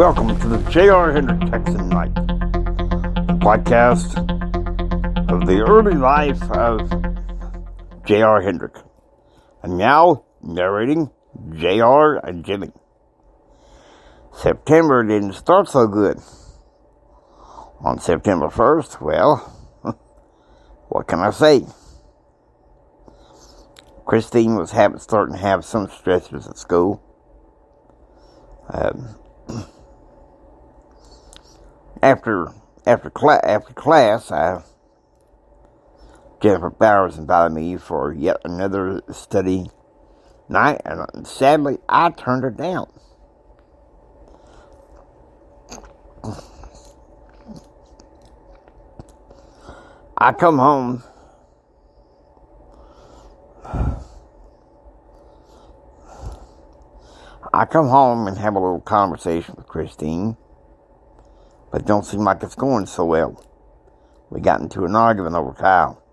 Welcome to the J.R. Hendrick Texan Night, the podcast of the early life of J.R. Hendrick. And now, narrating J.R. and Jimmy. September didn't start so good. On September 1st, well, what can I say? Christine was starting to have some stressors at school. After class, Jennifer Bowers invited me for yet another study night, and sadly, I turned her down. I come home and have a little conversation with Christine, but it don't seem like it's going so well. We got into an argument over Kyle.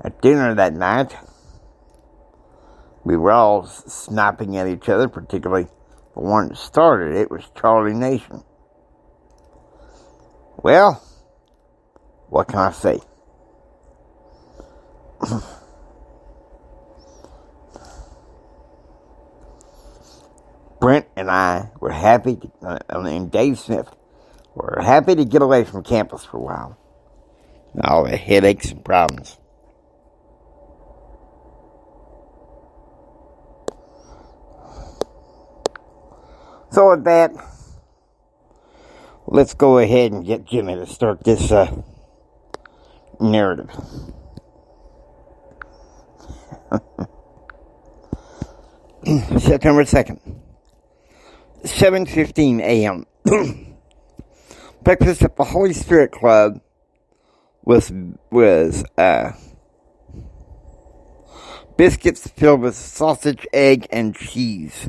At dinner that night, we were all snapping at each other, particularly the one that started it was Charlie Nation. Well, what can I say? Brent and I were happy, and Dave Smith were happy to get away from campus for a while. All the headaches and problems. So with that, let's go ahead and get Jimmy to start this narrative. September 2nd. 7:15 a.m. Breakfast at the Holy Spirit Club was biscuits filled with sausage, egg, and cheese.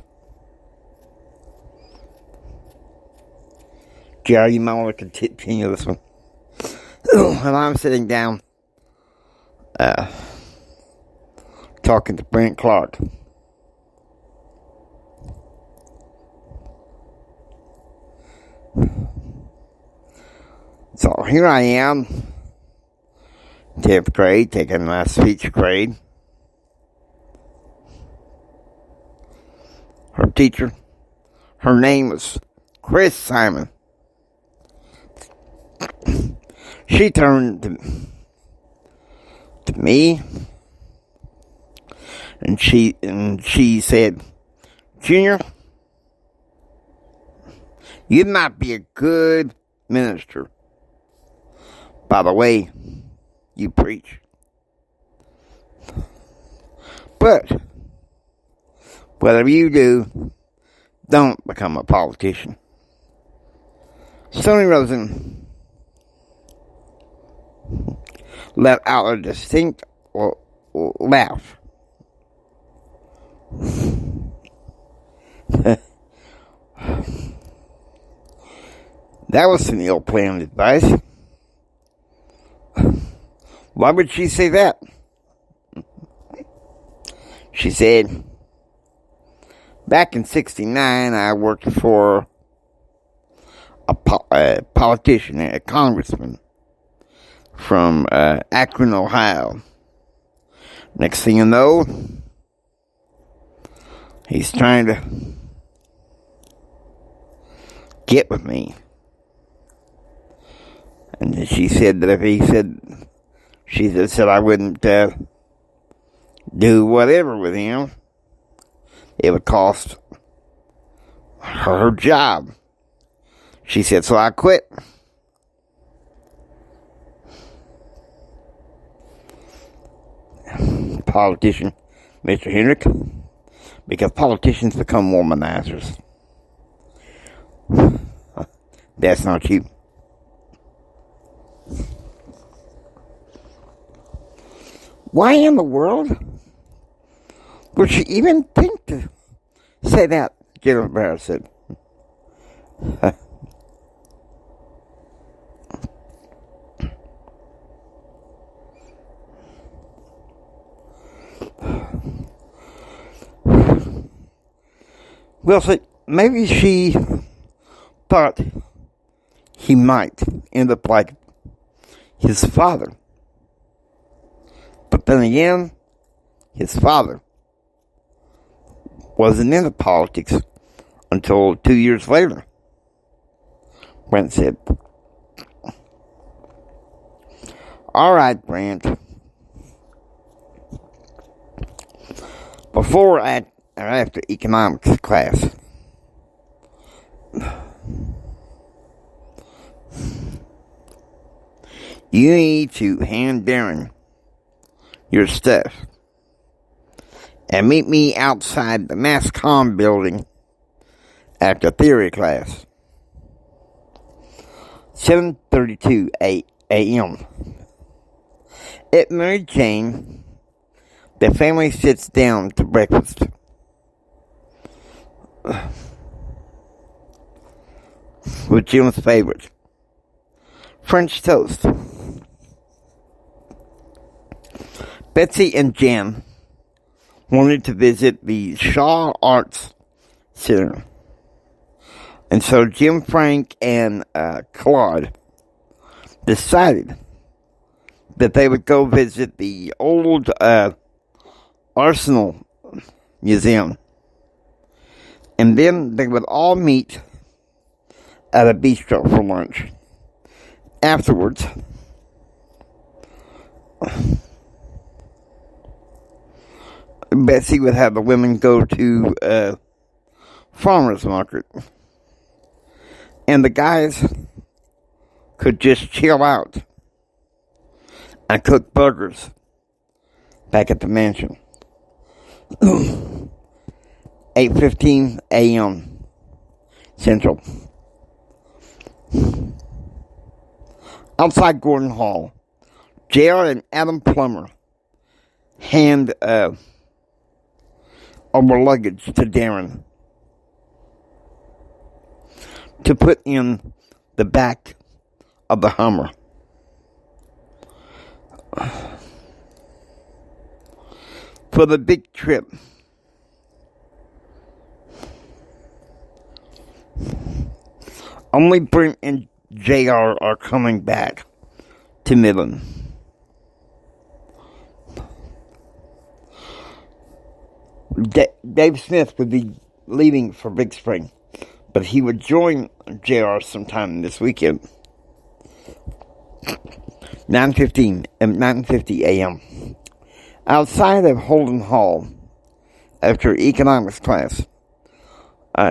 Jerry, you might want to continue this one. And I'm sitting down talking to Brent Clark. So here I am, 10th grade, taking my speech grade. Her teacher, her name was Chris Simon. She turned to me and she said, "Junior, you might be a good minister. By the way, you preach. But whatever you do, don't become a politician." Sonny Rosen let out a distinct laugh. That was some ill-planned advice. Why would she say that? She said, "Back in '69, I worked for a politician, a congressman from Akron, Ohio. Next thing you know, he's trying to get with me." And she said that if he said, she said I wouldn't do whatever with him, it would cost her job. She said, so I quit. Politician, Mr. Hendrick, because politicians become womanizers. That's not you. Why in the world would she even think to say that? Jennifer Bowers said. Well, so maybe she thought he might end up like his father. But then again, his father wasn't into politics until 2 years later, Brent said. All right, Brent. Before or after economics class? You need to hand Darren your stuff and meet me outside the Mass Comm building after theory class. 7:32 a.m. At Mary Jane, the family sits down to breakfast. With Jim's favorite, French toast. Betsy and Jen wanted to visit the Shaw Arts Center. And so Jim, Frank, and Claude decided that they would go visit the old Arsenal Museum. And then they would all meet at a bistro for lunch. Afterwards, Betsy would have the women go to farmer's market. And the guys could just chill out and cook burgers back at the mansion. 8:15 a.m. Central. Outside Gordon Hall, JR and Adam Plummer hand over luggage to Darren to put in the back of the Hummer. For the big trip. Only Brent and JR are coming back to Midland. Dave Smith would be leaving for Big Spring, but he would join JR sometime this weekend. 9:50 a.m. Outside of Holden Hall, after economics class,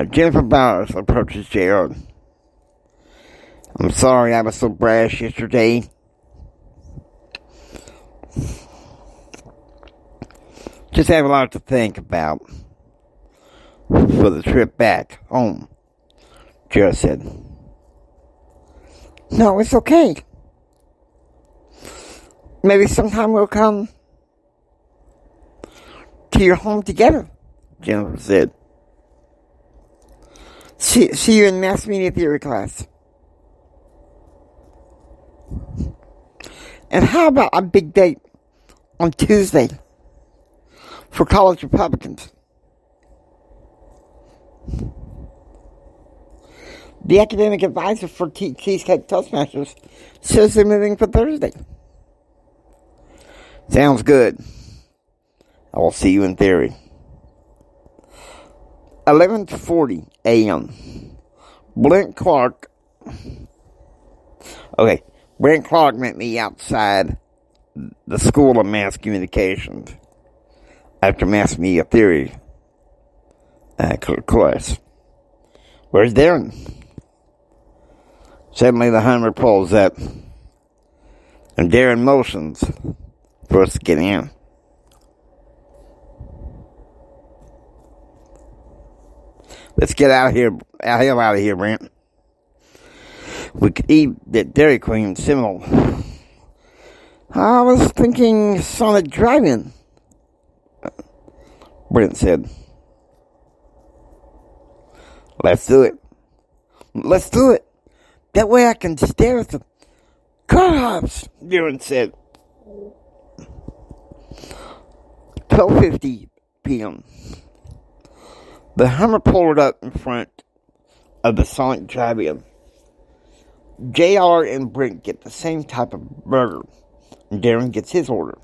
Jennifer Bowers approaches JR. I'm sorry I was so brash yesterday. Just have a lot to think about for the trip back home, JR said. No, it's okay. Maybe sometime we'll come to your home together, Jennifer said. See you in mass media theory class. And how about a big date on Tuesday for college Republicans? The academic advisor for Cheesecake Toastmasters says they're moving for Thursday. Sounds good. I will see you in theory. 11:40 a.m. Brent Clark met me outside the School of Mass Communications after Mass Media Theory class. Where's Darren? Suddenly the Hummer pulls up, and Darren motions for us to get in. Let's get out of here, Brent. We could eat at Dairy Queen Seminole. I was thinking Sonic Drive-In, Brent said. Let's do it. That way I can stare at the car hops, Darren said. 12:50 p.m. The Hummer pulled up in front of the Sonic Drive-In. JR and Brent get the same type of burger, and Darren gets his order.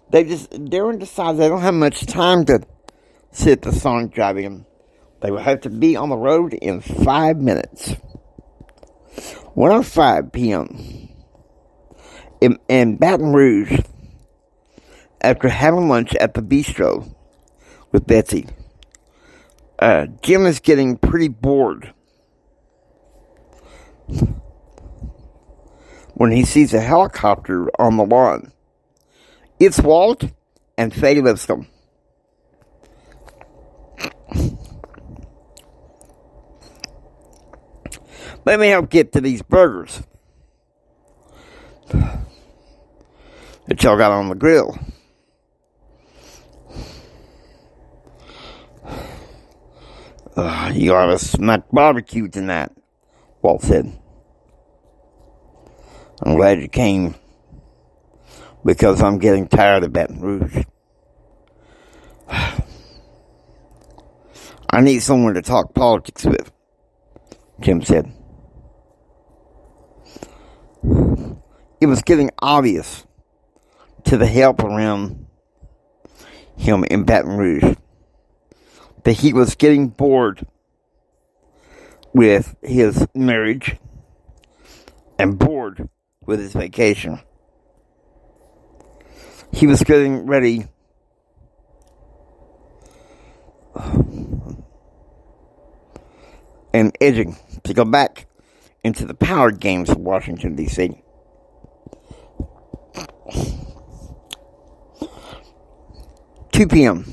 Darren decides they don't have much time to sit at the Sonic Drive-In. They will have to be on the road in 5 minutes. 1:05 p.m. in Baton Rouge, after having lunch at the bistro with Betsy, Jim is getting pretty bored when he sees a helicopter on the lawn. It's Walt and Faye Lipscomb. Let me help get to these burgers that y'all got on the grill. You ought to smack barbecue tonight, Walt said. I'm glad you came, because I'm getting tired of Baton Rouge. I need someone to talk politics with, Jim said. It was getting obvious to the help around him in Baton Rouge that he was getting bored with his marriage and bored with his vacation. He was getting ready and edging to go back into the power games of Washington, D.C. $2 p.m.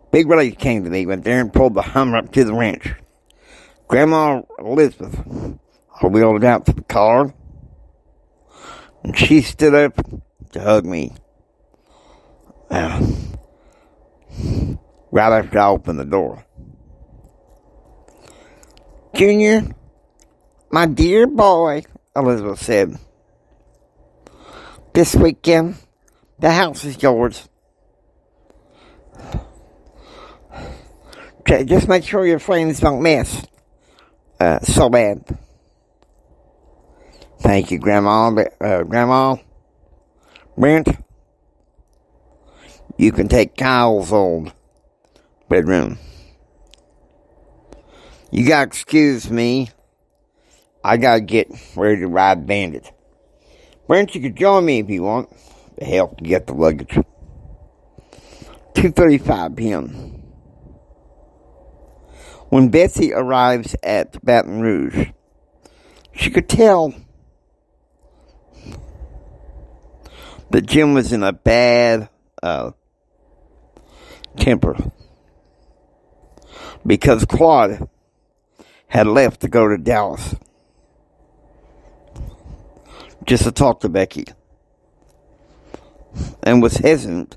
Big relief came to me when Darren pulled the Hummer up to the ranch. Grandma Elizabeth wheeled out to the car, and she stood up to hug me. Right after I opened the door. Junior, my dear boy, Elizabeth said, this weekend, the house is yours. Just make sure your friends don't miss so bad. Thank you, Grandma. Grandma, Brent, you can take Kyle's old bedroom. You gotta excuse me. I gotta get ready to ride Bandit. Brent, you could join me if you want to help get the luggage. 2:35 p.m. When Betsy arrives at Baton Rouge, she could tell that Jim was in a bad temper because Claude had left to go to Dallas just to talk to Becky and was hesitant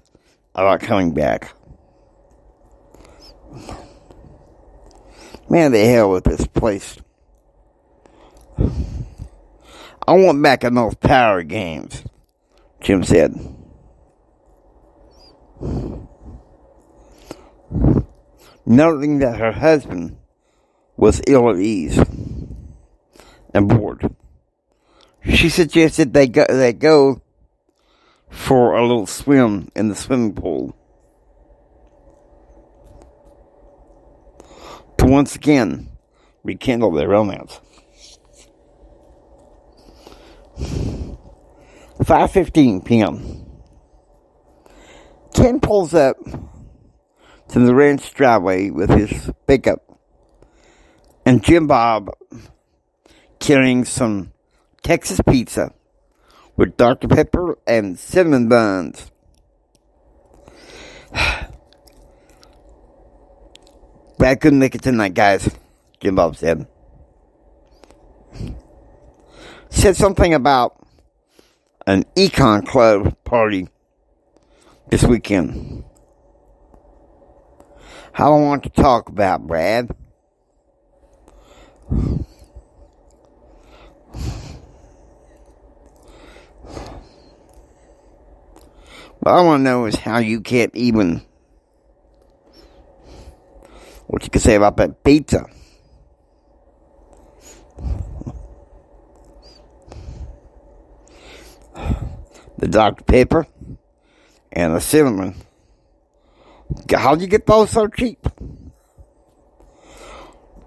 about coming back. Man, the hell with this place. I want back in those power games, Jim said. Noting that her husband was ill at ease and bored, she suggested they go for a little swim in the swimming pool to once again rekindle their romance. 5:15 p.m. Ken pulls up to the ranch driveway with his pickup, and Jim Bob carrying some Texas pizza with Dr. Pepper and cinnamon buns. But I couldn't make it tonight, guys, Jim Bob said. Said something about an econ club party this weekend. I don't want to talk about, Brad. What I want to know is how you can't even, what you can say about that pizza. The Dr. Pepper and the cinnamon. How'd you get those so cheap?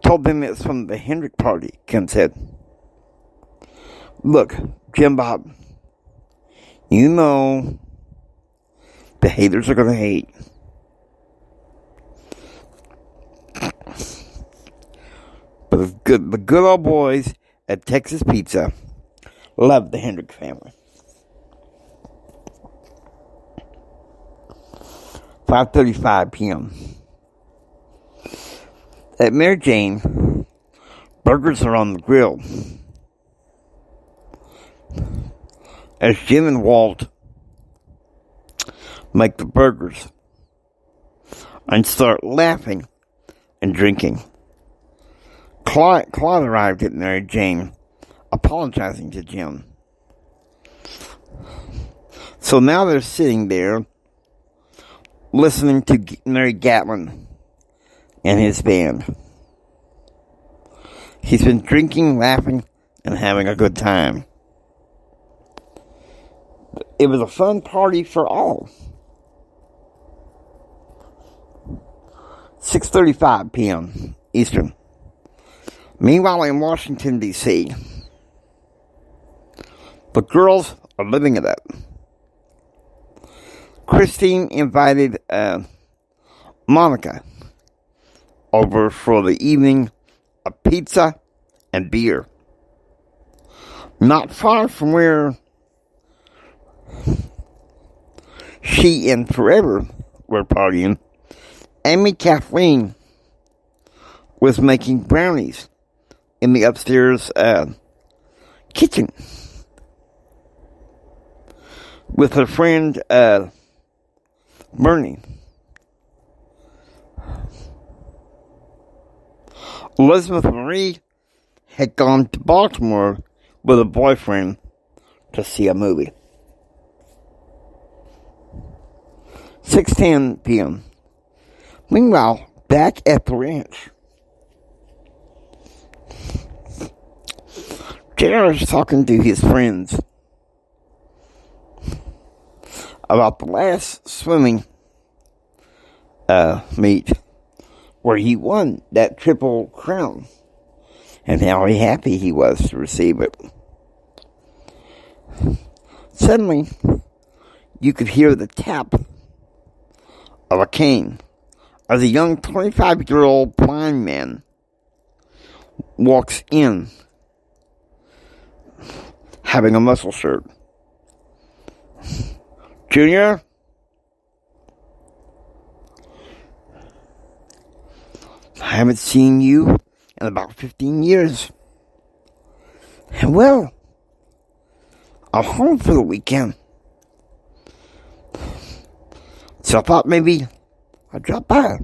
Told them it's from the Hendrick party, Ken said. Look, Jim Bob, you know the haters are going to hate. But the good old boys at Texas Pizza love the Hendrick family. 5:35 p.m. At Mary Jane, burgers are on the grill. As Jim and Walt make the burgers and start laughing and drinking, Claude arrived at Mary Jane, apologizing to Jim. So now they're sitting there listening to Mary Gatlin and his band. He's been drinking, laughing, and having a good time. It was a fun party for all. 6:35 p.m. Eastern. Meanwhile, in Washington, D.C., the girls are living it up. Christine invited Monica over for the evening of pizza and beer. Not far from where she and Forever were partying, Amy Kathleen was making brownies in the upstairs kitchen with her friend Bernie. Elizabeth Marie had gone to Baltimore with a boyfriend to see a movie. 6:10 p.m. Meanwhile, back at the ranch, JR is talking to his friends about the last swimming meet where he won that Triple Crown and how happy he was to receive it. Suddenly, you could hear the tap of a cane as a young 25-year-old blind man walks in having a muscle shirt. Junior? I haven't seen you in about 15 years. Well, I'm home for the weekend. So I thought maybe I'd drop by.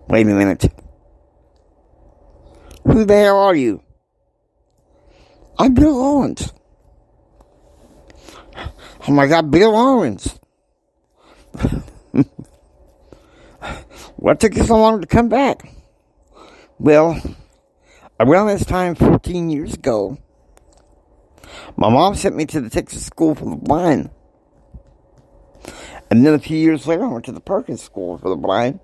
Wait a minute. Who the hell are you? I'm Bill Owens. Oh my God, Bill Owens. What took you so long to come back? Well, around this time 14 years ago, my mom sent me to the Texas School for the Blind. And then a few years later, I went to the Perkins School for the Blind.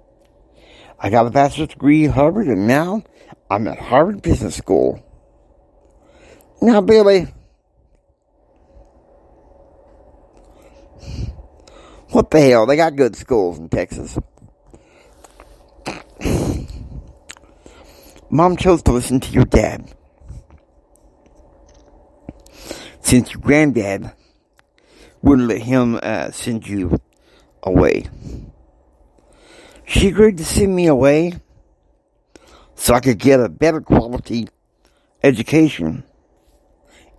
I got a bachelor's degree at Harvard, and now I'm at Harvard Business School. Now, Billy, what the hell? They got good schools in Texas. Mom chose to listen to your dad, since your granddad wouldn't let him send you away. She agreed to send me away so I could get a better quality education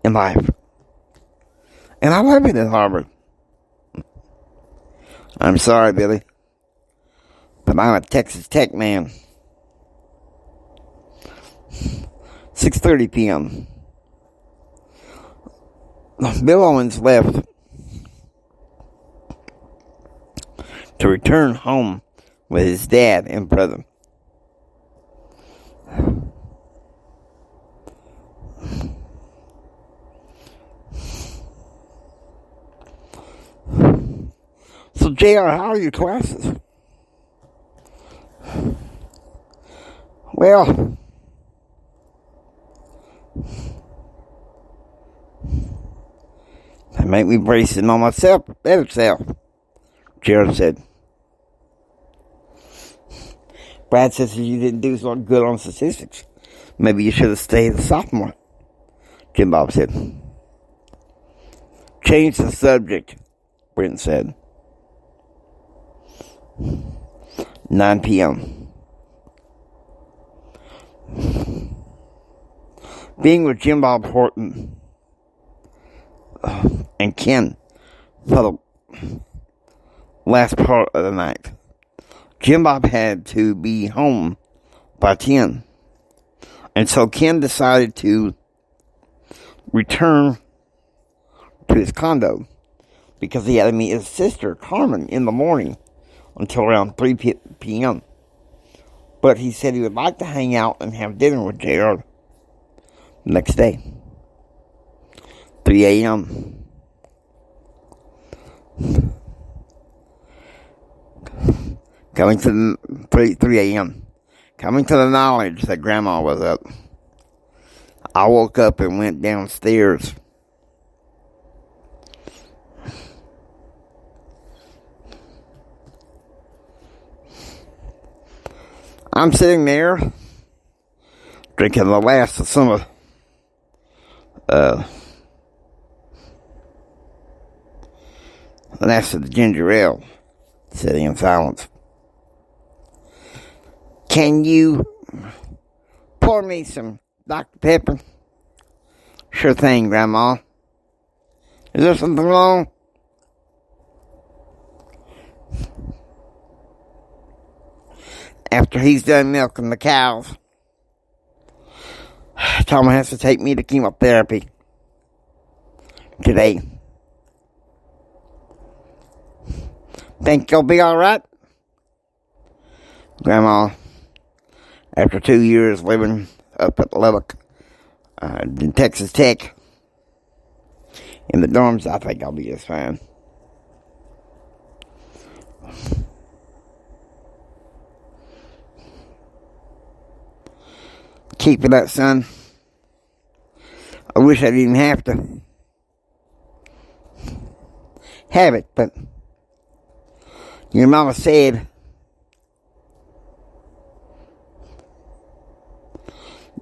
in life. And I love it at Harvard. I'm sorry, Billy, but I'm a Texas Tech man. 6:30 p.m. Bill Owens left to return home with his dad and brother. So, JR, how are your classes? Well, they make me bracing on myself, better self, Jared said. Brad says you didn't do so good on statistics. Maybe you should have stayed a sophomore, Jim Bob said. Change the subject, Brent said. 9 p.m. Being with Jim Bob Horton and Ken for the last part of the night. Jim Bob had to be home by 10. And so Ken decided to return to his condo because he had to meet his sister, Carmen, in the morning until around 3 p.m. But he said he would like to hang out and have dinner with JR the next day. 3 a.m. Coming to the 3 a.m. Coming to the knowledge that Grandma was up. I woke up and went downstairs. I'm sitting there drinking the last of some of the ginger ale, sitting in silence. Can you pour me some Dr. Pepper? Sure thing, Grandma. Is there something wrong? After he's done milking the cows, Tom has to take me to chemotherapy today. Think you'll be alright? Grandma, after 2 years living up at Lubbock, in Texas Tech, in the dorms, I think I'll be just fine. Keep it up, son. I wish I didn't have to have it, but your mama said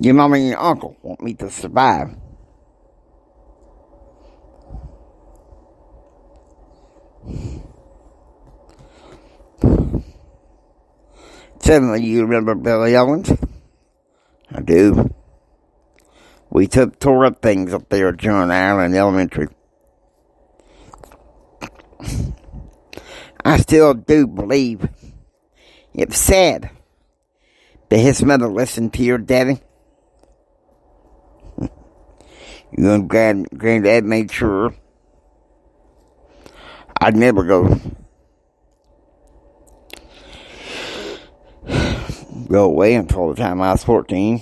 your mama and your uncle want me to survive. Suddenly you remember Billy Owens? I do. We tore up things up there at John Island Elementary. I still do believe it's sad that his mother listened to your daddy. You and Granddad made sure I'd never go away until the time I was 14.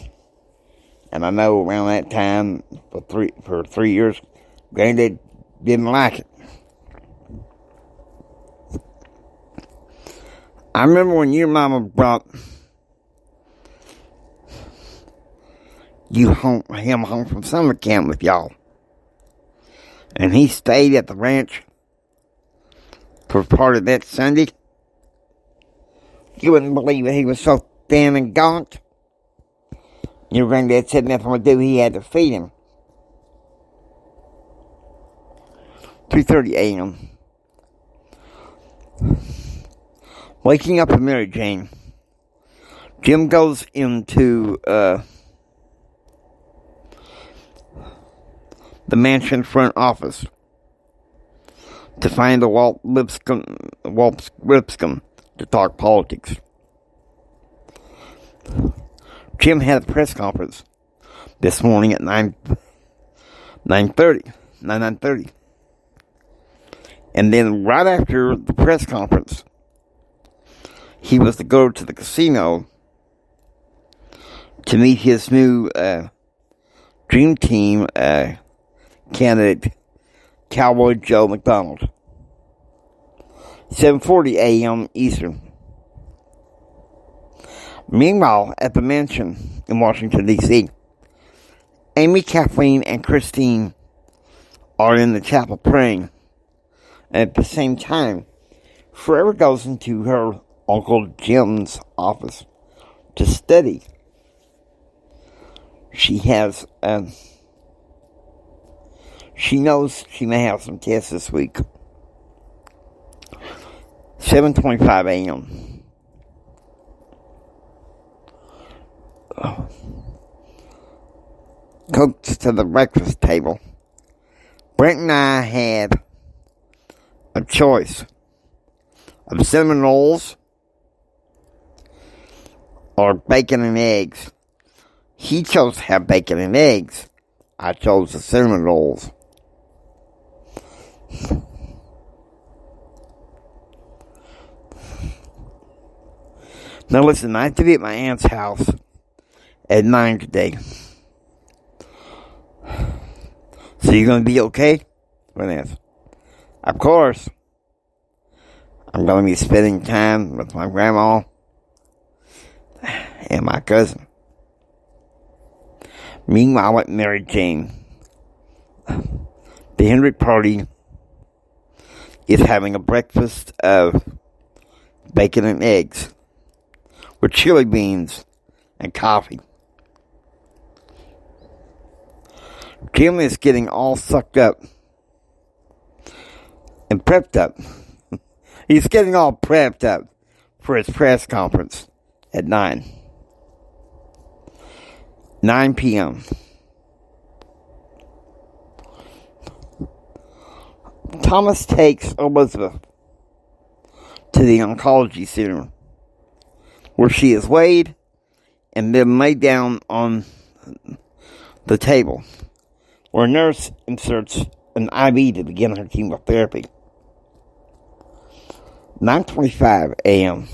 And I know around that time, for 3 years, Granddad didn't like it. I remember when your mama brought him home from summer camp with y'all. And he stayed at the ranch for part of that Sunday. You wouldn't believe it. He was so thin and gaunt. Your granddad said nothing would do. He had to feed him. 2:30 a.m. Waking up with Mary Jane. Jim goes into the mansion front office to find a Walt Lipscomb to talk politics. Jim had a press conference this morning at 9:30. And then right after the press conference, he was to go to the casino to meet his new Dream Team candidate, Cowboy Joe McDonald. 7:40 a.m. Eastern. Meanwhile, at the mansion in Washington, D.C., Amy, Kathleen, and Christine are in the chapel praying. And at the same time, Forever goes into her Uncle Jim's office to study. She knows she may have some tests this week. 7:25 a.m. Cooked to the breakfast table. Brent and I had a choice of cinnamon rolls or bacon and eggs. He chose to have bacon and eggs. I chose the cinnamon rolls. Now listen, I have to be at my aunt's house at 9 today. So you're going to be okay with this? Of course. I'm going to be spending time with my grandma and my cousin. Meanwhile, at Mary Jane, the Hendrick party is having a breakfast of bacon and eggs with chili beans and coffee. Jim is getting all sucked up and prepped up. He's getting all prepped up for his press conference at 9 p.m. Thomas takes Elizabeth to the oncology center, where she is weighed and then laid down on the table, where a nurse inserts an IV to begin her chemotherapy. 9:25 a.m.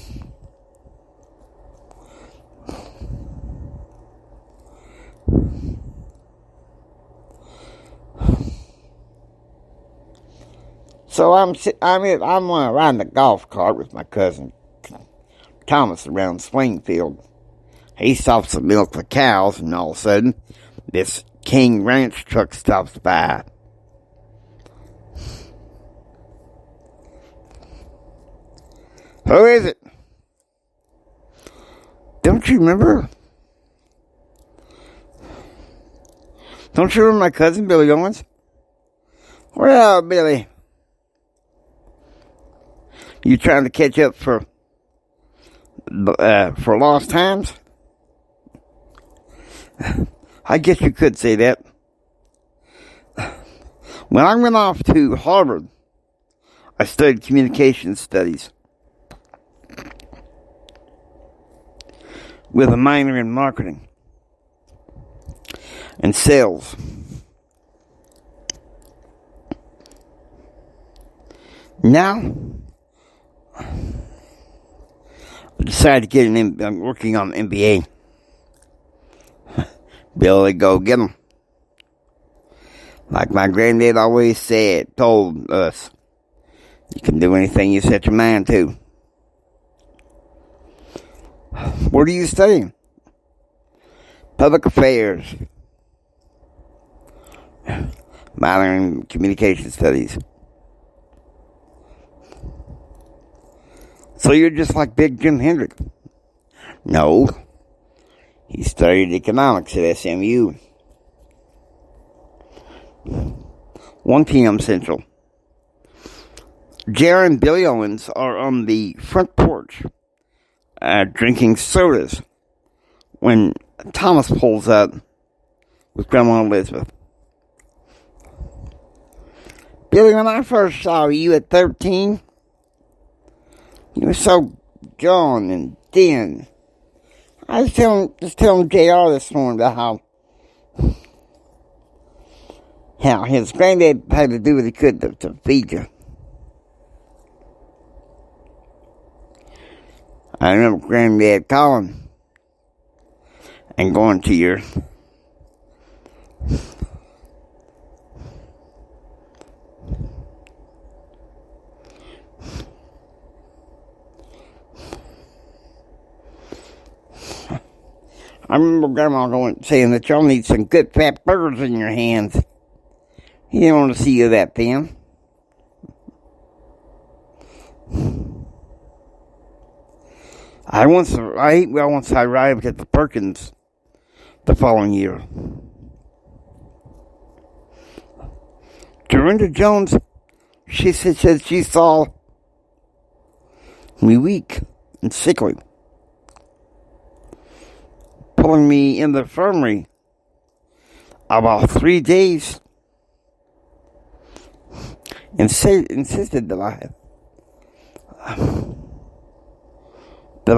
So I'm riding the golf cart with my cousin Thomas around Springfield. He stops to milk the cows, and all of a sudden, this King Ranch truck stops by. Who is it? Don't you remember? Don't you remember my cousin, Billy Owens? Well, Billy, you trying to catch up for lost times? I guess you could say that. When I went off to Harvard, I studied communication studies with a minor in marketing and sales. Now, I decided to get I'm working on an MBA. Billy, go get 'em. Like my granddad always told us, you can do anything you set your mind to. What are you studying? Public affairs. Minor in communication studies. So you're just like Big Jim Hendrick? No. He studied economics at SMU. 1 p.m. Central. Jared and Billy Owens are on the front porch drinking sodas when Thomas pulls up with Grandma Elizabeth. Billy, when I first saw you at 13, you were so gone and thin. I was telling JR this morning about how his granddad had to do what he could to feed you. I remember Granddad calling and going to your I remember Grandma saying that y'all need some good fat burgers in your hands. He didn't want to see you that thin. Once I arrived at the Perkins the following year. Dorinda Jones, she said she saw me weak and sickly, pulling me in the infirmary about 3 days, and insisted that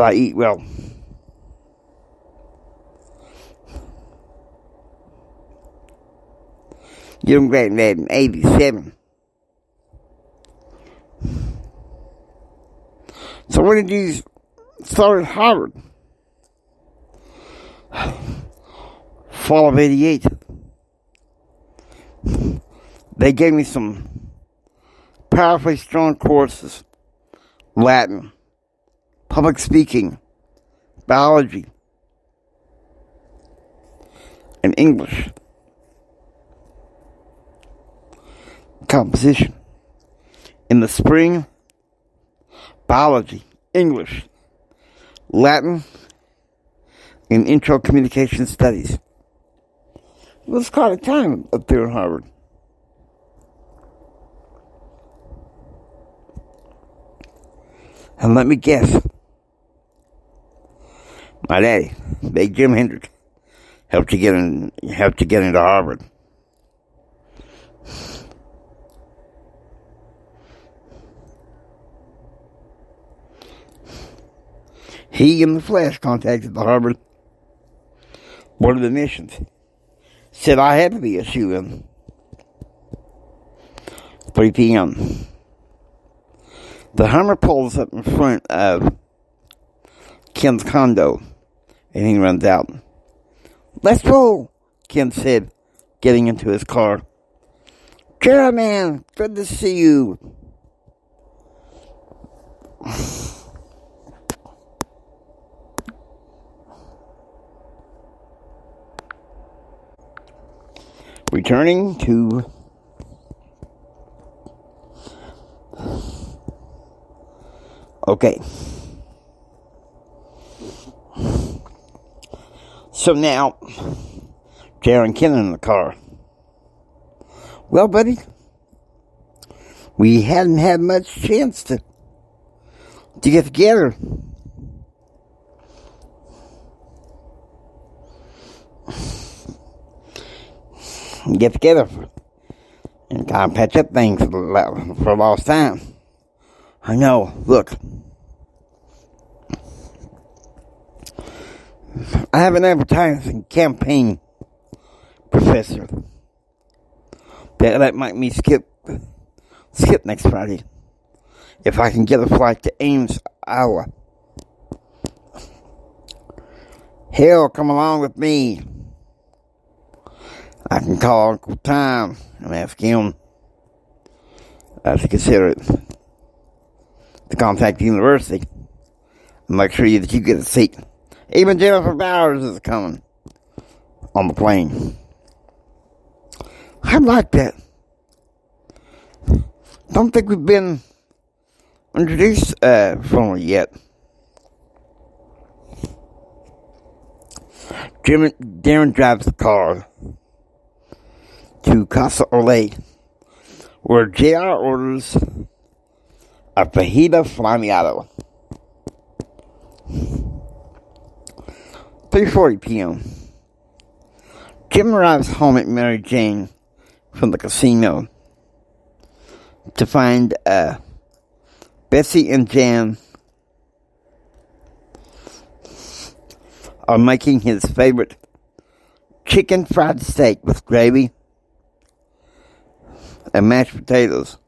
I eat well. Young Granddad in 87. So when did you start at Harvard? Fall of 88. They gave me some powerfully strong courses. Latin, public speaking, biology, and English. Composition. In the spring, biology, English, Latin, and intro communication studies. It was quite a time up there at Harvard. And let me guess, my daddy, Big Jim Hendrick, helped you get into Harvard. He in the flesh contacted the Harvard Board of Admissions. Said I had to be a shoo-in. 3 p.m. The Hummer pulls up in front of Ken's condo, and he runs out. "Let's roll," Ken said, getting into his car. "Gerald, man, good to see you." Returning to okay. So now, Jared and Ken in the car. "Well, buddy, we hadn't had much chance to get together. Get together and kind of patch up things for a lost time. I know, look. I have an advertising campaign, Professor, that might me skip next Friday if I can get a flight to Ames, Iowa. Hell, come along with me. I can call Uncle Tom and ask him to consider it, to contact the university and make sure that you get a seat. Even Jennifer Bowers is coming on the plane. I like that. Don't think we've been introduced formally yet. Darren drives the car to Casa Olay, where JR orders a fajita flamiado. 3:40 p.m. Jim arrives home at Mary Jane from the casino to find Bessie and Jan are making his favorite chicken fried steak with gravy and mashed potatoes,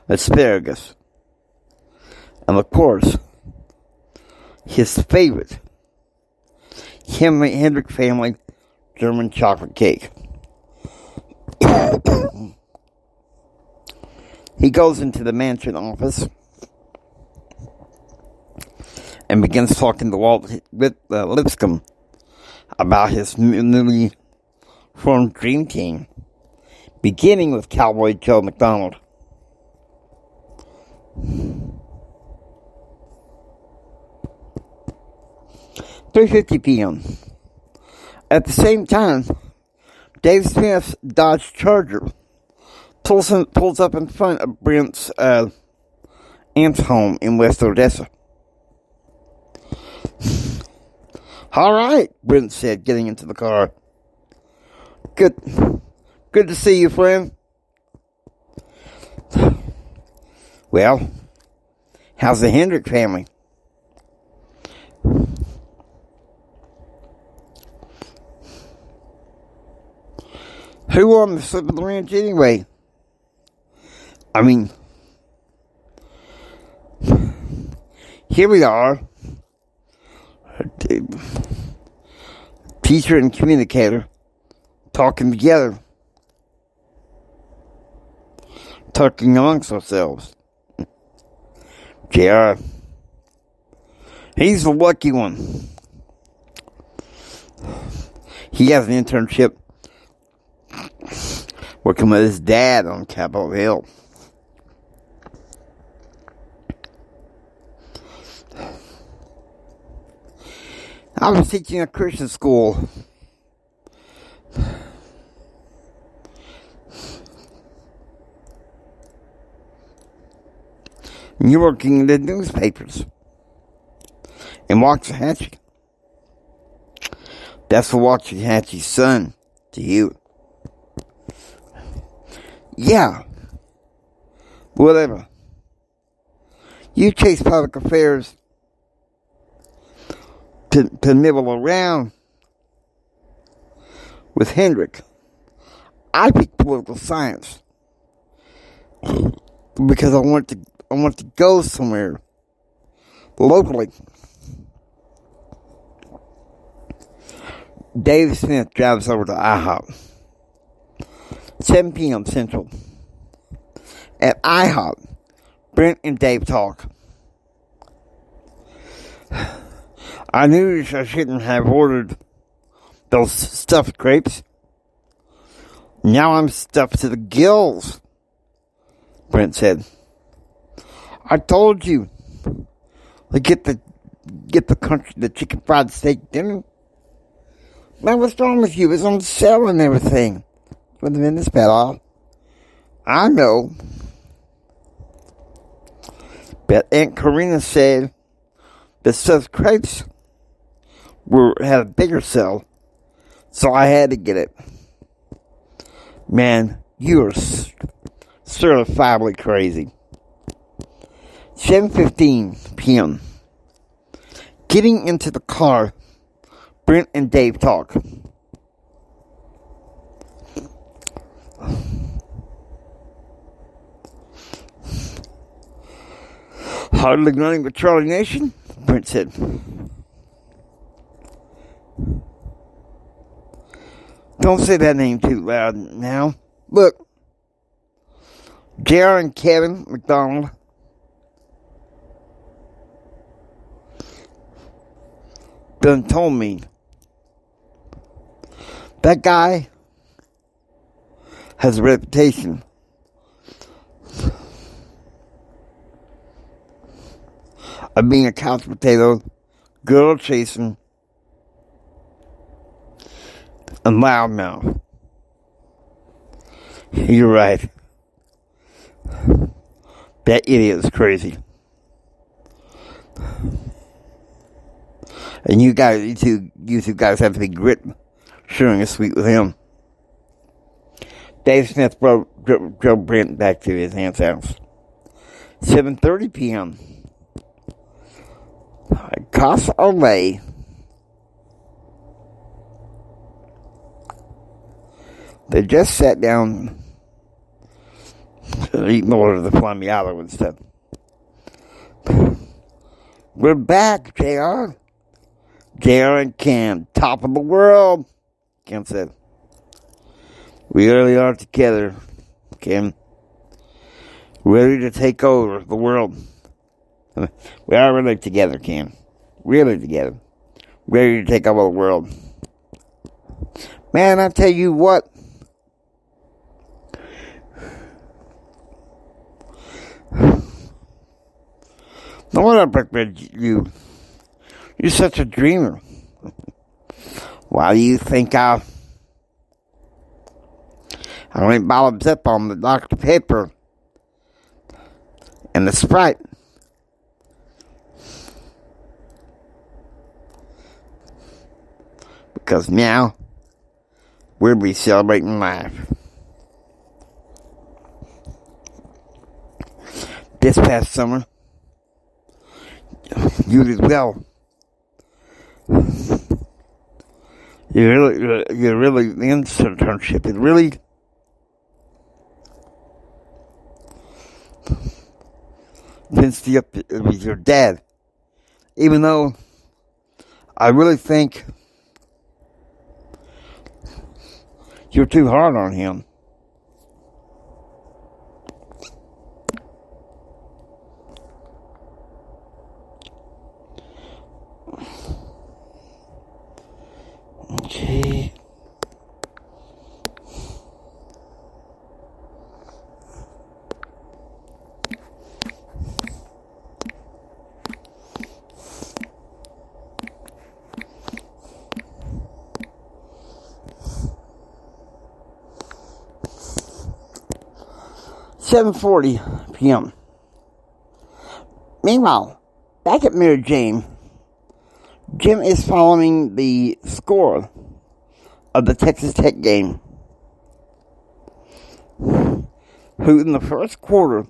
asparagus, and of course, his favorite Hendrick family German chocolate cake. He goes into the mansion office and begins talking to Walt Lipscomb about his newly formed dream team, beginning with Cowboy Joe McDonald. "3:50 p.m. At the same time, Dave Smith's Dodge Charger pulls up in front of Brent's aunt's home in West Odessa. "All right," Brent said, getting into the car. Good to see you, friend." "Well, how's the Hendrick family?" "Who on the slip of the ranch anyway? I mean, here we are, teacher and communicator, talking together, talking amongst ourselves. JR, he's the lucky one. He has an internship working with his dad on Capitol Hill. I was teaching at Christian school. And you're working in the newspapers in Waxahachie. That's the Waxahachie Sun to you. Yeah. Whatever. You chase public affairs to nibble around with Hendrick. I picked political science because I want to go somewhere locally. Dave Smith drives over to IHOP. 7 p.m. Central. At IHOP, Brent and Dave talk. "I knew I shouldn't have ordered those stuffed grapes. Now I'm stuffed to the gills," Brent said. "I told you to get the chicken fried steak dinner. Man, what's wrong with you? It's on sale and everything. With the minutes fell off. I know. But Aunt Karina said the stuffed crepes had a bigger sale, so I had to get it. Man, you are certifiably crazy." 7:15 p.m. Getting into the car, Brent and Dave talk. "Hardly running with Charlie Nation," Brent said. "Don't say that name too loud now. Look, JR and Kevin McDonald done told me that guy has a reputation of being a couch potato, girl chasing, and loudmouth. You're right. That idiot is crazy. And you two guys have to be grit sharing a suite with him." Dave Smith drove Brent back to his aunt's house. 7:30 p.m. Casa Olay. They just sat down and eaten more of the flammiato and stuff. We're back, JR. JR and Ken, top of the world. Ken said, we really are together, Ken. Ready to take over the world. We are really together, Ken. Really together. Ready to take over the world. Man, I tell you what. No wonder I recommend you. You're such a dreamer. Why do you think I went bottoms up on the Dr. Pepper and the Sprite? Because now we'll be celebrating life. This past summer, you did well. You're really the internship. It really pinched you up with your dad. Even though I really think you're too hard on him. Okay. $7:40 p.m. Meanwhile, back at Mary Jane, Jim is following the score of the Texas Tech game, who in the first quarter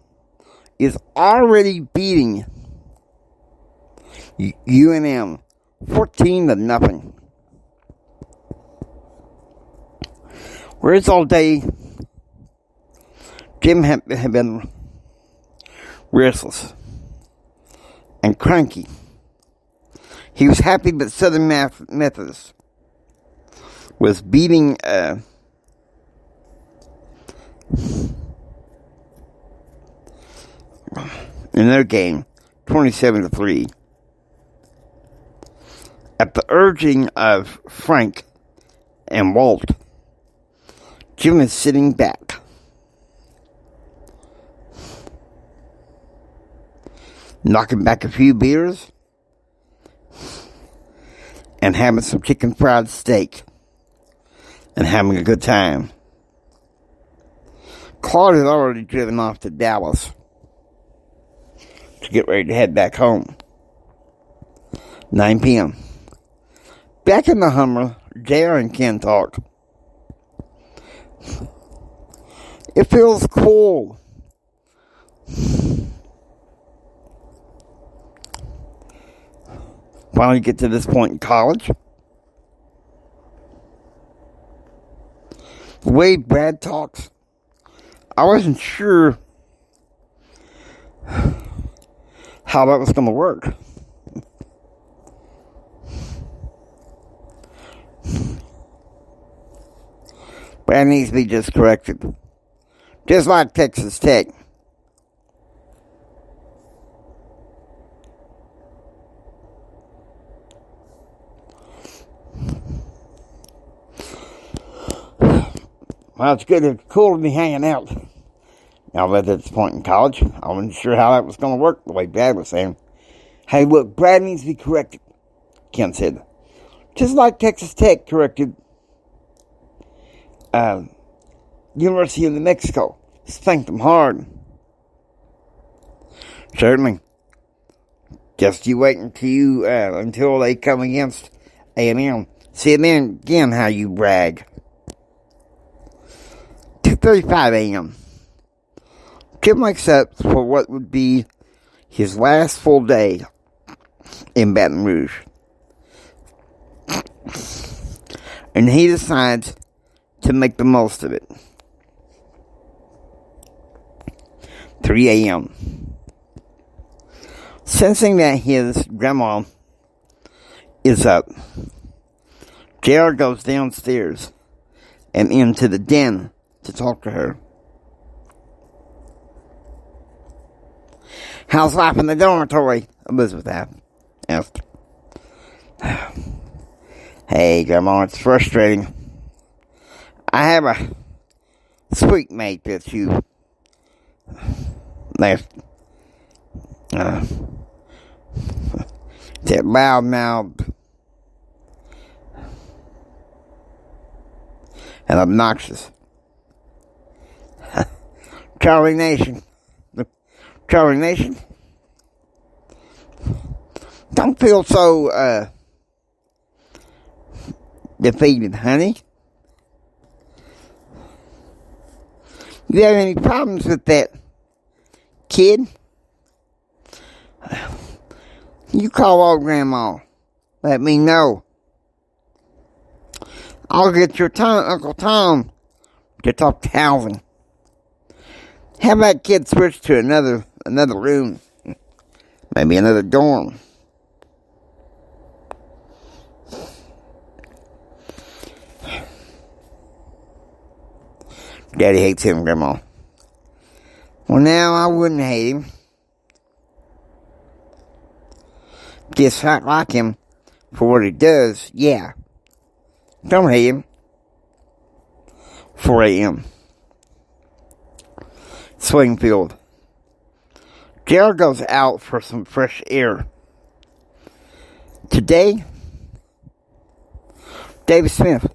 is already beating UNM 14-0. Whereas all day, Jim had been restless and cranky. He was happy that Southern Methodist was beating in their game 27-3. At the urging of Frank and Walt, Jim is sitting back, knocking back a few beers and having some chicken fried steak and having a good time. Claude had already driven off to Dallas to get ready to head back home. 9 p.m. Back in the Hummer, JR and Ken talk. It feels cool. Finally get to this point in college. The way Brad talks, I wasn't sure how that was going to work. Brad needs to be just corrected. Just like Texas Tech. Well, it's good. It's cool to be hanging out. Now, at this point in college, I wasn't sure how that was going to work, the way Brad was saying. Hey, look, Brad needs to be corrected, Ken said. Just like Texas Tech corrected University of New Mexico. Spanked them hard. Certainly. Just you wait until they come against A&M. See then again how you brag. 2:35 a.m. Jim wakes up for what would be his last full day in Baton Rouge. And he decides to make the most of it. 3 a.m. Sensing that his grandma is up, JR goes downstairs and into the den to talk to her. "How's life in the dormitory?" Elizabeth asked. "Hey, Grandma, it's frustrating. I have a sweet mate that you left. That loud-mouthed and obnoxious. Charlie Nation. Charlie Nation? Don't feel so, defeated, honey. You have any problems with that kid? You call old Grandma. Let me know. I'll get your Uncle Tom to talk to housing. Have that kid switch to another room. Maybe another dorm. Daddy hates him, Grandma. Well, now I wouldn't hate him. Dislike him for what he does, yeah. Don't hate him. 4 a.m. Swingfield. JR goes out for some fresh air. Today, David Smith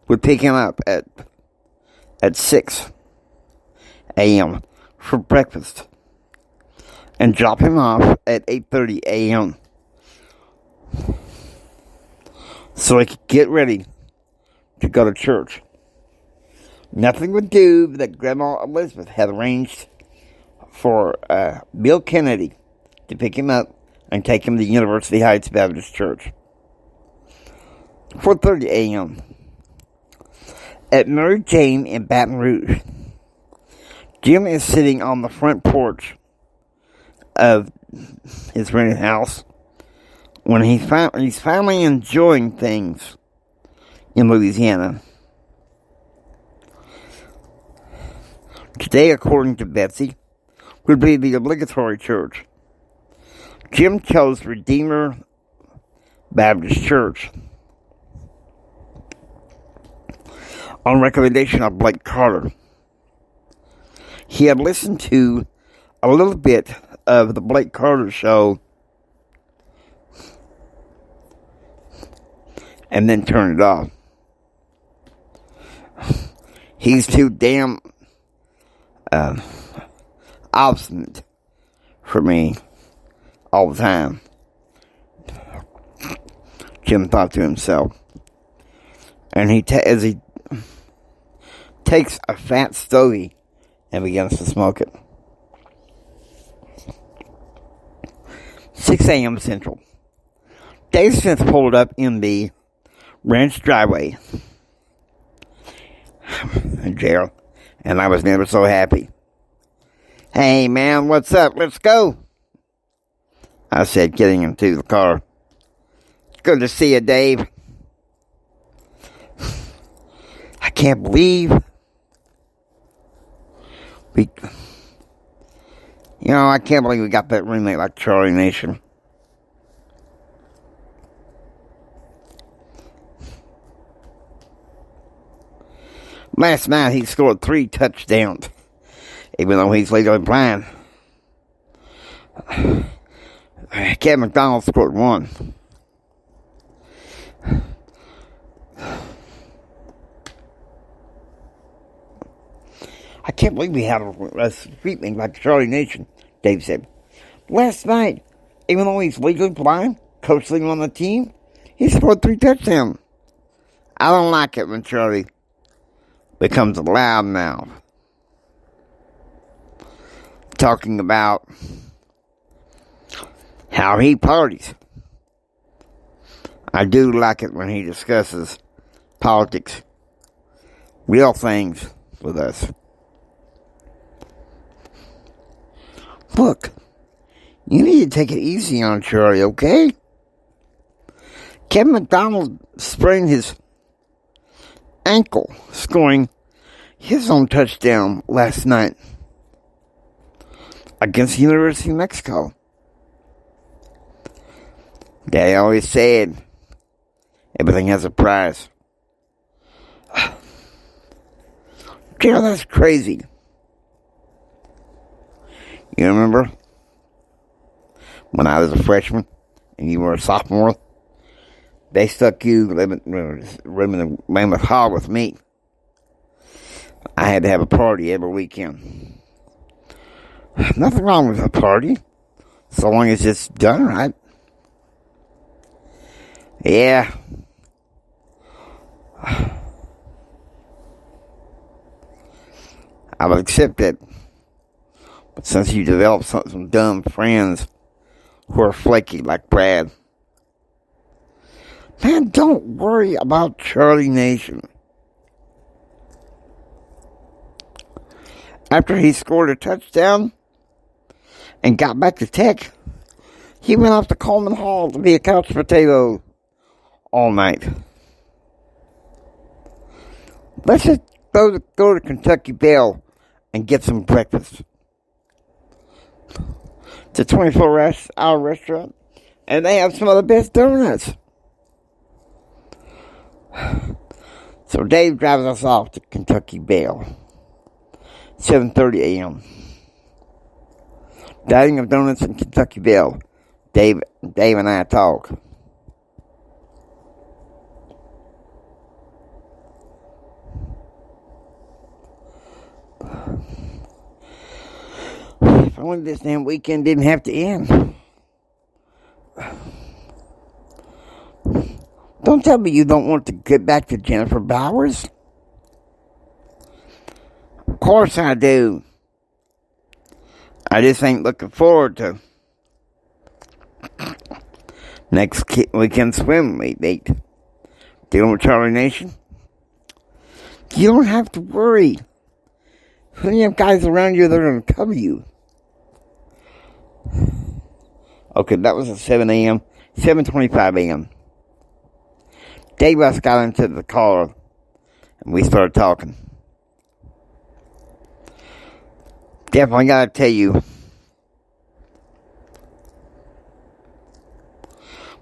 would pick him up at 6 a.m. for breakfast and drop him off at 8:30 a.m. so he could get ready to go to church. Nothing would do that Grandma Elizabeth had arranged for Bill Kennedy to pick him up and take him to University Heights Baptist Church. 4:30 a.m. At Mary Jane in Baton Rouge, Jim is sitting on the front porch of his rented house when he's finally enjoying things in Louisiana. Today, according to Betsy, would be the obligatory church. Jim chose Redeemer Baptist Church on recommendation of Blake Carter. He had listened to a little bit of the Blake Carter show and then turned it off. He's too damn obstinate for me all the time, Jim thought to himself. And as he takes a fat stogie and begins to smoke it. 6 a.m. Central. Dave Smith pulled up in the ranch driveway. And Gerald and I was never so happy. "Hey, man, what's up? Let's go," I said, getting into the car. "Good to see you, Dave. I can't believe I can't believe we got that roommate like Charlie Nation." Last night, he scored 3 touchdowns, even though he's legally blind. Kevin McDonald scored 1. "I can't believe we had a treatment like Charlie Nation," Dave said. "Last night, even though he's legally blind, coaching on the team, he scored 3 touchdowns. I don't like it when Charlie becomes a loudmouth, talking about how he parties. I do like it when he discusses politics, real things with us. Look, You need to take it easy on Charlie, okay? Kevin McDonald sprained his ankle, scoring his own touchdown last night against the University of Mexico. Daddy always said, everything has a price. You know, that's crazy. You remember when I was a freshman and you were a sophomore? They stuck you living in the Mammoth Hall with me. I had to have a party every weekend. Nothing wrong with a party, so long as it's done right. Yeah. I would accept it. But since you developed some dumb friends who are flaky like Brad, man, don't worry about Charlie Nation. After he scored a touchdown and got back to Tech, he went off to Coleman Hall to be a couch potato all night. Let's just go to Kentucky Bell and get some breakfast. It's a 24-hour restaurant, and they have some of the best donuts. So Dave drives us off to Kentucky Bell. 7:30 a.m. Dining of donuts in Kentucky Bell. Dave and I talk. If only this damn weekend didn't have to end. Don't tell me you don't want to get back to Jennifer Bowers. Of course I do. I just ain't looking forward to next weekend swim meet. Dealing with Charlie Nation. You don't have to worry. Plenty of guys around you that are going to cover you. Okay, that was at 7 a.m. 7:25 a.m. Dave Russ got into the car and we started talking. Definitely gotta tell you,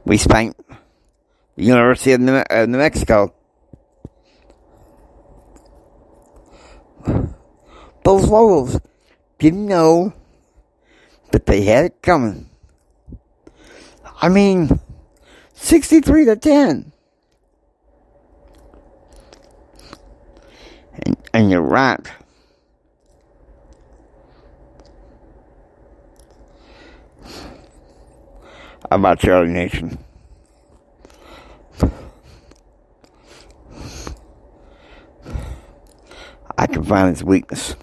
we spanked the University of New Mexico. Those Lobos didn't know that they had it coming. I mean, 63-10. And you're right. About Charlie Nation. I can find his weakness.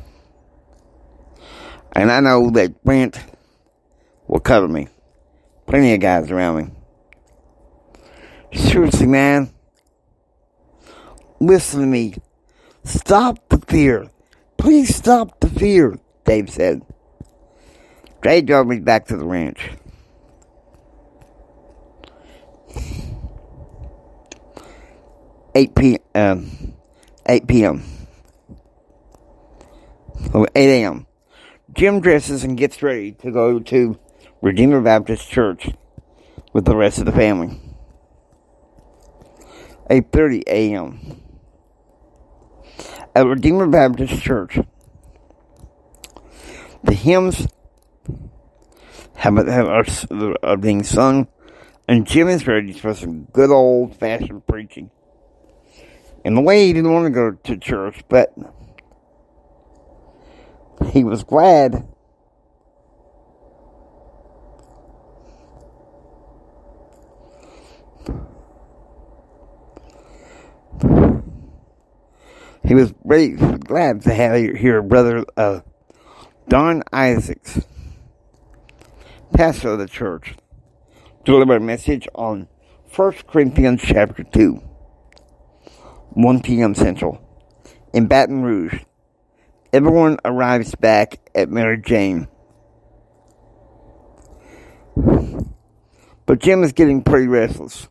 And I know that Brent will cover me. Plenty of guys around me. Seriously, man. Listen to me. Stop the fear. Please stop the fear, Dave said. Dave drove me back to the ranch. Eight p.m. So 8 a.m. Jim dresses and gets ready to go to Redeemer Baptist Church with the rest of the family. 8:30 a.m. At Redeemer Baptist Church, the hymns are being sung, and Jim is ready for some good old-fashioned preaching. In the way, he didn't want to go to church, but he was glad. He was very glad to hear Brother Don Isaacs, pastor of the church, deliver a message on 1 Corinthians chapter 2, 1 p.m. Central, in Baton Rouge. Everyone arrives back at Mary Jane. But Jim is getting pretty restless.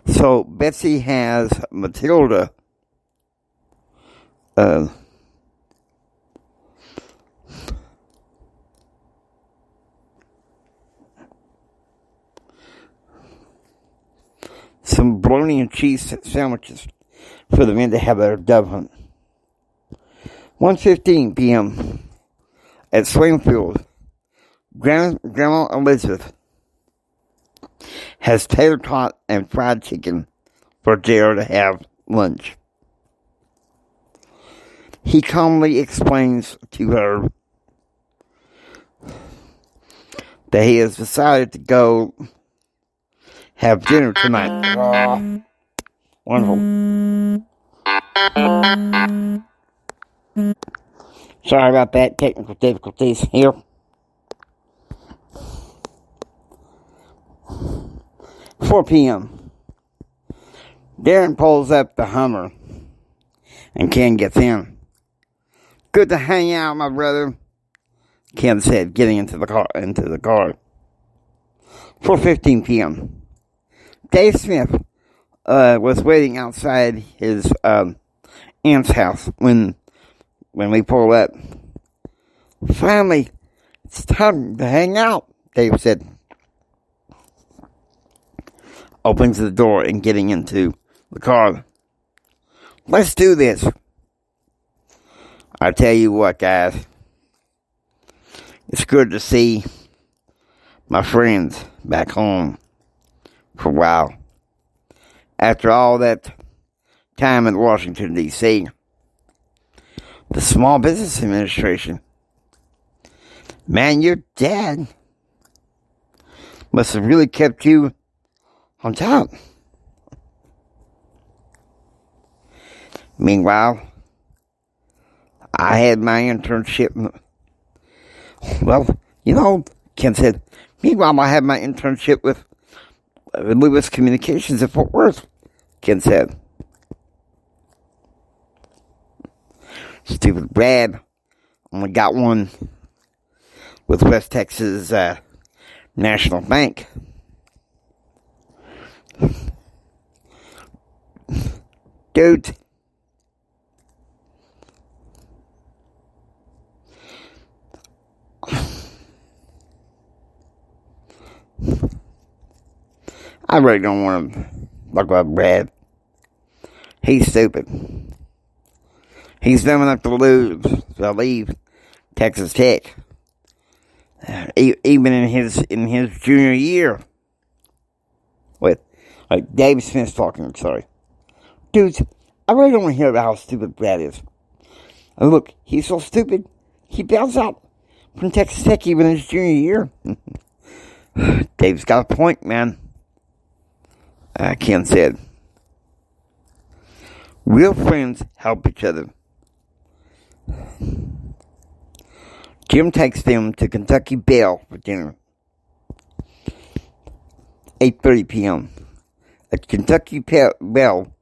So Betsy has Matilda some bologna and cheese sandwiches for the men to have their dove hunt. 1:15 p.m. at Swingfield, Grandma Elizabeth has tater tot and fried chicken for JR to have lunch. He calmly explains to her that he has decided to go have dinner tonight. Oh, wonderful. Sorry about that, technical difficulties here. $4 p.m. Darren pulls up the Hummer, and Ken gets in. Good to hang out, my brother, Ken said, getting into the car. 4:15 p.m. Dave Smith was waiting outside his aunt's house when we pulled up. Finally, it's time to hang out, Dave said. Opens the door and getting into the car. Let's do this. I tell you what, guys. It's good to see my friends back home for a while. After all that time in Washington, D.C., the Small Business Administration. Man, your dad must have really kept you on top. Meanwhile, I had my internship. Well, Ken said, meanwhile, I had my internship with Lewis Communications at Fort Worth, Ken said. Stupid Brad only got one with West Texas National Bank. Dude. I really don't want to talk about Brad. He's stupid. He's dumb enough to leave Texas Tech. Even in his junior year. Like Dave Smith's talking, sorry. Dudes, I really don't want to hear about how stupid Brad is. And look, he's so stupid, he bounced out from Texas Tech even in his junior year. Dave's got a point, man. Ken said. Real friends help each other. Jim takes them to Kentucky Bell for dinner. 8:30 p.m. At Kentucky Bell,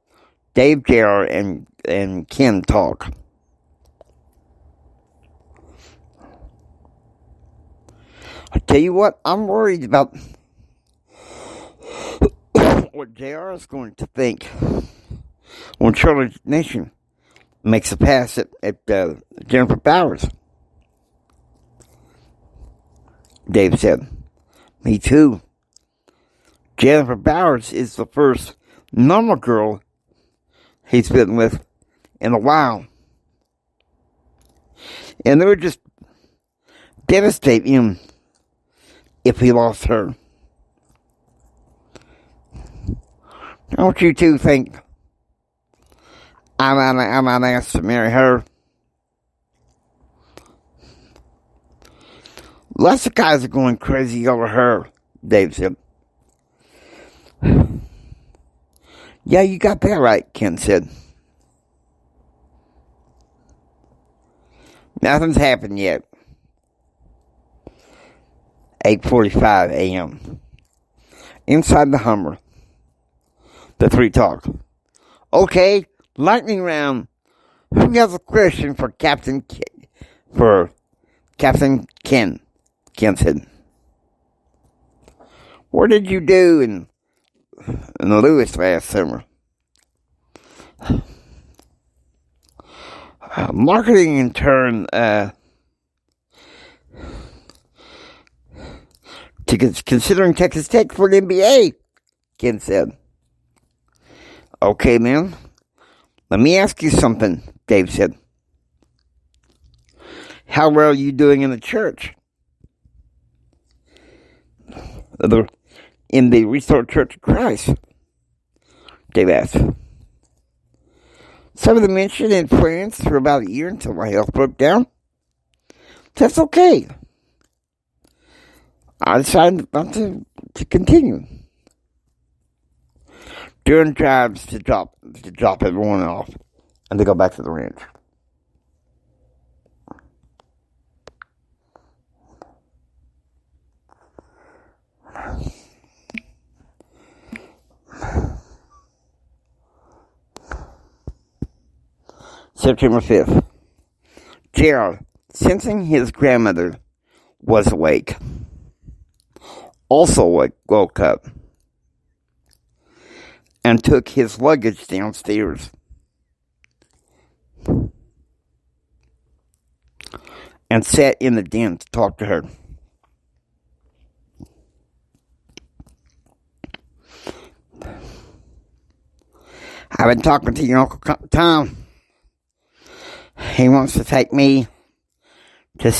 Dave, JR, and Ken talk. I tell you what, I'm worried about what JR is going to think when Charlie Nation makes a pass at Jennifer Bowers. Dave said, me too. Jennifer Bowers is the first normal girl he's been with in a while. And it would just devastate him if he lost her. Don't you two think I might ask to marry her? Lots of guys are going crazy over her, Dave said. Yeah, you got that right, Ken said. Nothing's happened yet. 8:45 a.m. Inside the Hummer, the three talk. Okay, lightning round. Who has a question for Captain K? For Captain Ken said, "What did you do in Lewis last summer?" Marketing intern considering Texas Tech for the NBA, Ken said. "Okay, man. Let me ask you something," Dave said. "How well are you doing in the church?" "In the Restored Church of Christ?" Dave asked. "Some of the mission in France for about a year until my health broke down. That's okay. I decided not to continue. Doing drives to drop everyone off and to go back to the ranch." September 5th. Gerald, sensing his grandmother was awake, also woke up and took his luggage downstairs and sat in the den to talk to her. "I've been talking to your Uncle Tom. He wants to take me to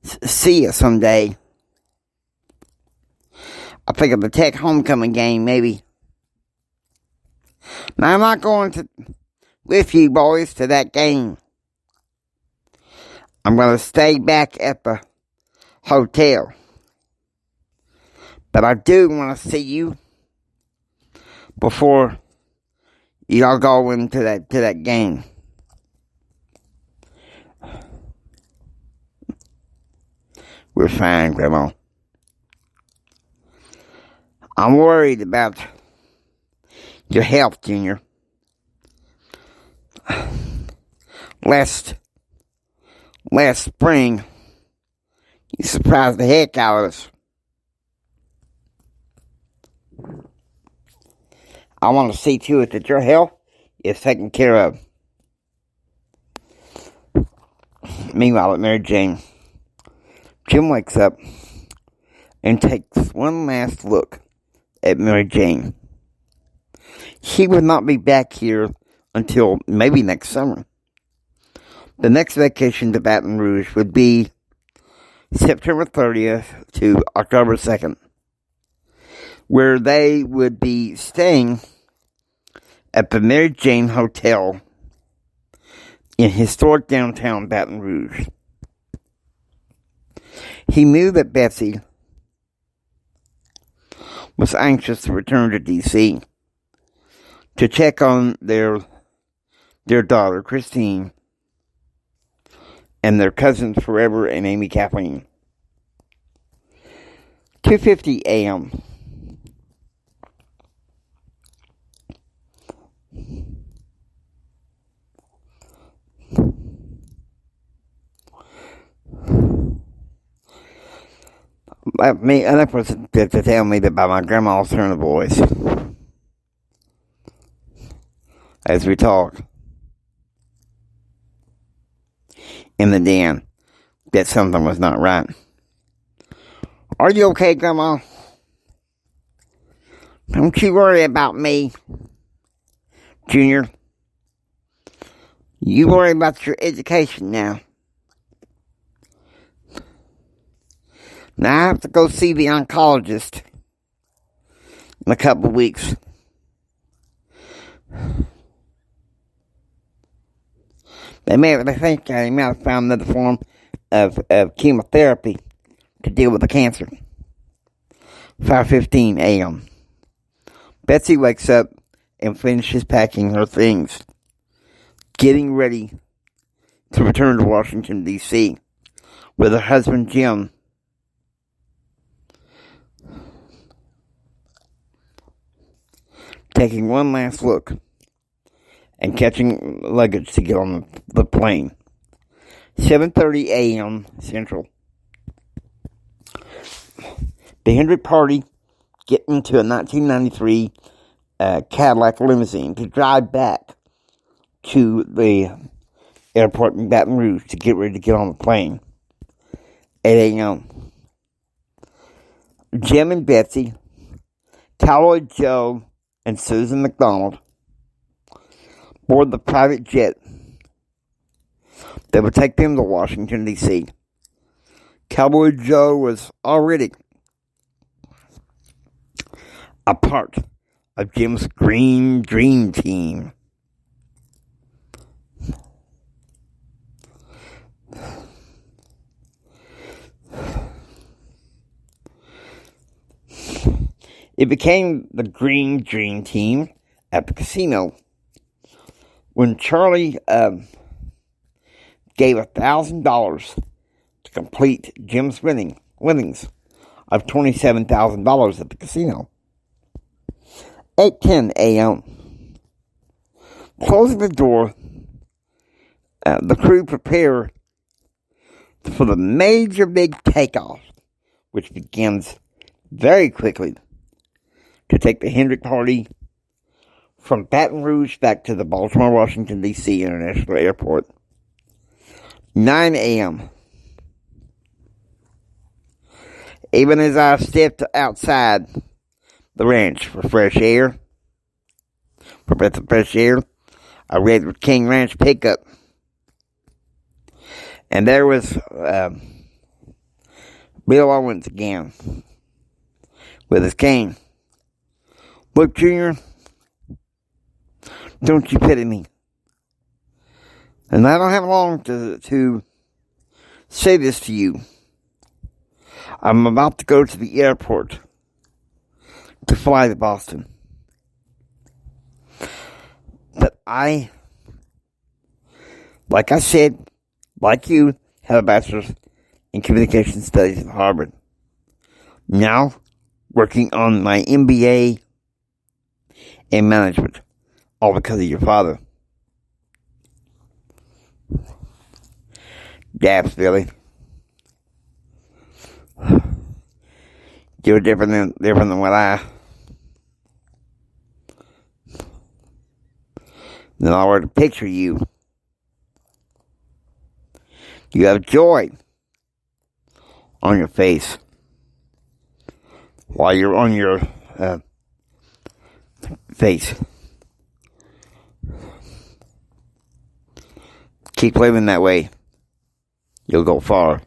see you someday. I think of the Tech homecoming game, maybe. Now, I'm not going with you boys to that game. I'm going to stay back at the hotel. But I do want to see you before y'all go into that game." "We're fine, Grandma. I'm worried about your health, Junior. Last spring, you surprised the heck out of us. I want to see to it that your health is taken care of." Meanwhile, at Mary Jane, Jim wakes up and takes one last look at Mary Jane. He would not be back here until maybe next summer. The next vacation to Baton Rouge would be September 30th to October 2nd, where they would be staying at the Mary Jane Hotel in historic downtown Baton Rouge. He knew that Betsy was anxious to return to D.C. to check on their daughter, Christine, and their cousins, Forever and Amy Kathleen. 2:50 a.m. Enough was to tell me that by my grandma's turn of voice as we talked in the den that something was not right. "Are you okay, Grandma? Don't you worry about me, Junior. You worry about your education now. Now I have to go see the oncologist in a couple of weeks. They think they may have found another form of chemotherapy to deal with the cancer." 5:15 a.m. Betsy wakes up and finishes packing her things, getting ready to return to Washington, D.C. with her husband, Jim. Taking one last look and catching luggage to get on the plane 7:30 a.m. Central. The Hendrick party get into a 1993 Cadillac limousine to drive back to the airport in Baton Rouge to get ready to get on the plane. 8 a.m. Jim and Betsy, Cowboy Joe, and Susan McDonald board the private jet that would take them to Washington, D.C. Cowboy Joe was already a part of Jim's Green Dream Team. It became the Green Dream Team at the casino when Charlie gave $1,000 to complete Jim's winnings of $27,000 at the casino. 8:10 a.m. Closing the door, the crew prepare for the major big takeoff, which begins very quickly to take the Hendrick party from Baton Rouge back to the Baltimore, Washington, D.C. International Airport. 9 a.m. Even as I stepped outside the ranch for fresh air, for breath of fresh air, I read the King Ranch pickup. And there was Bill Owens again with his cane. Look, Junior, don't you pity me. And I don't have long to say this to you. I'm about to go to the airport to fly to Boston. But I, like I said, like you, have a bachelor's in communication studies at Harvard. Now, working on my MBA in management, all because of your father. Daps, Billy. You're different than what then I were to picture you. You have joy on your face while you're on your face. Keep living that way. You'll go far.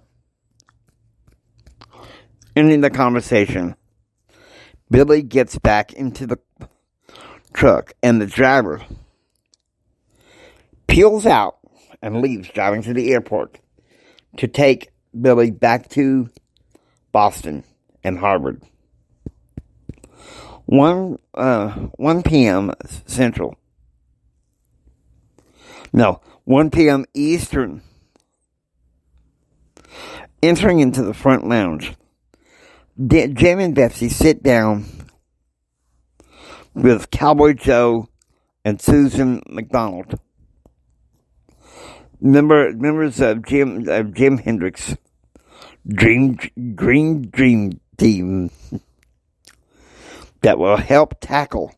Ending the conversation, Billy gets back into the truck and the driver peels out and leaves, driving to the airport to take Billy back to Boston and Harvard. 1 p.m. Central. No, 1 p.m. Eastern. Entering into the front lounge, Jim and Betsy sit down with Cowboy Joe and Susan McDonald, members of Jim Hendrick's Green Dream Team that will help tackle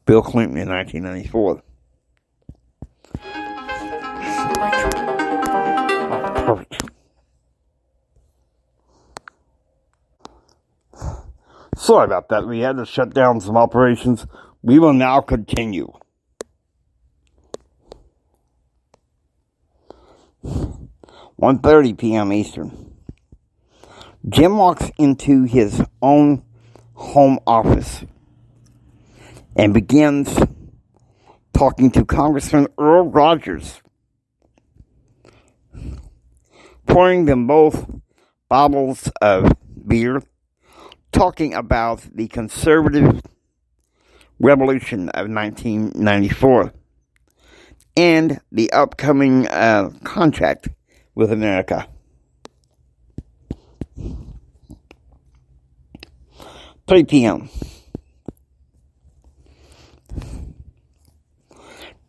Bill Clinton in 1994. Perfect. Sorry about that. We had to shut down some operations. We will now continue. 1:30 p.m. Eastern. Jim walks into his own home office and begins talking to Congressman Earl Rogers, pouring them both bottles of beer, talking about the conservative revolution of 1994 and the upcoming contract with America. 3 p.m.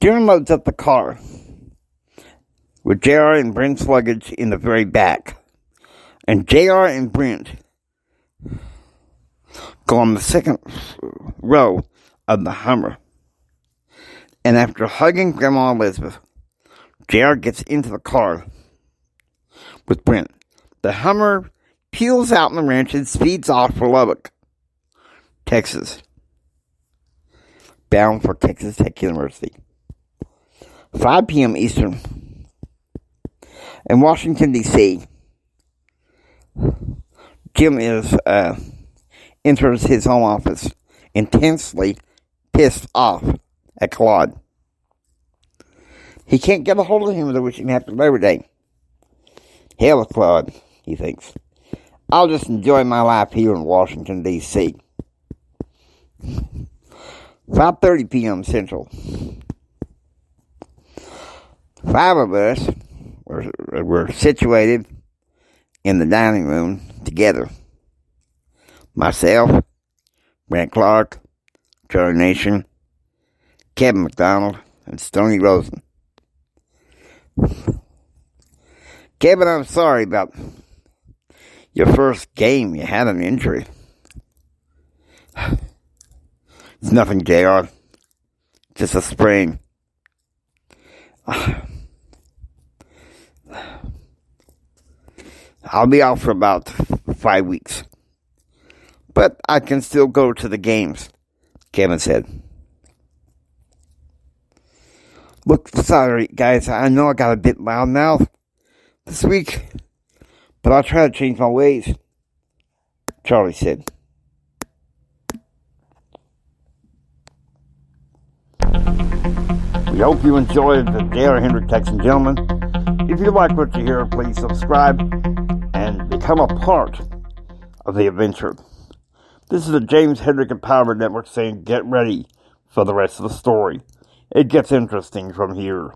Jim loads up the car with JR and Brent's luggage in the very back. And JR and Brent go on the second row of the Hummer. And after hugging Grandma Elizabeth, JR gets into the car with Brent. The Hummer peels out in the ranch and speeds off for Lubbock, Texas, bound for Texas Tech University. 5 p.m. Eastern. In Washington, D.C., Jim enters his home office, intensely pissed off at Claude. He can't get a hold of him without wishing happy Labor Day. Hell with Claude, he thinks. I'll just enjoy my life here in Washington, D.C. 5:30 p.m. Central. 5 of us were situated in the dining room together. Myself, Brent Clark, Charlie Nation, Kevin McDonald, and Stoney Rosen. Kevin, I'm sorry about your first game. You had an injury. It's nothing, JR. Just a sprain. I'll be out for about 5 weeks. But I can still go to the games, Kevin said. Look, sorry, guys. I know I got a bit loud mouth this week, but I'll try to change my ways, Charlie said. We hope you enjoyed the JR Hendrick Texan Gentleman. If you like what you hear, please subscribe and become a part of the adventure. This is the James Hendrick Empowerment Network saying get ready for the rest of the story. It gets interesting from here.